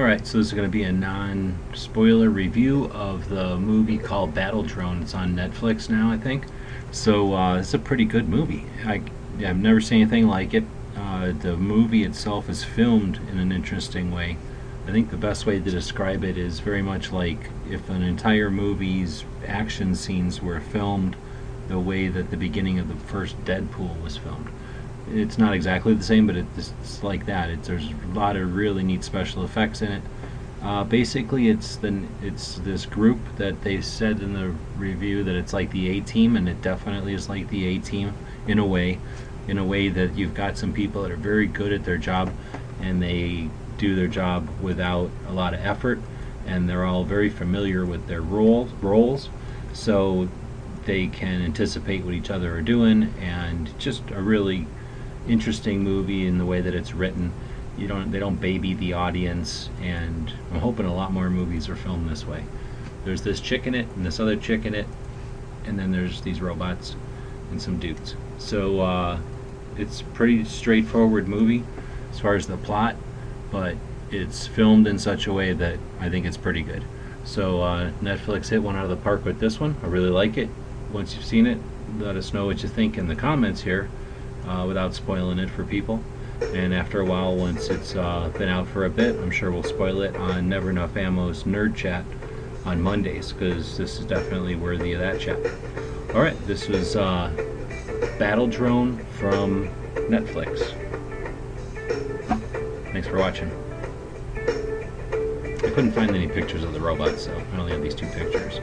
Alright, so this is going to be a non-spoiler review of the movie called Battle Drone. It's on Netflix now, I think. So it's a pretty good movie. I've never seen anything like it. The movie itself is filmed in an interesting way. I think the best way to describe it is very much like if an entire movie's action scenes were filmed the way that the beginning of the first Deadpool was filmed. It's not exactly the same, but it's like that. There's a lot of really neat special effects in it. Basically, it's this group that they said in the review that it's like the A-Team, and it definitely is like the A-Team in a way that you've got some people that are very good at their job, and they do their job without a lot of effort, and they're all very familiar with their roles, so they can anticipate what each other are doing, and just a really interesting movie in the way that it's written. They don't baby the audience, and I'm hoping a lot more movies are filmed this way. There's this chick in it and this other chick in it, and then there's these robots and some dudes. So it's a pretty straightforward movie as far as the plot, but it's filmed in such a way that I think it's pretty good. So Netflix hit one out of the park with this one. I really like it. Once you've seen it, let us know what you think in the comments here, without spoiling it for people. And after a while, once it's been out for a bit, I'm sure we'll spoil it on Never Enough Ammo's Nerd Chat on Mondays, because this is definitely worthy of that chat. Alright, this was Battle Drone from Netflix. Thanks for watching. I couldn't find any pictures of the robots, so I only have these two pictures.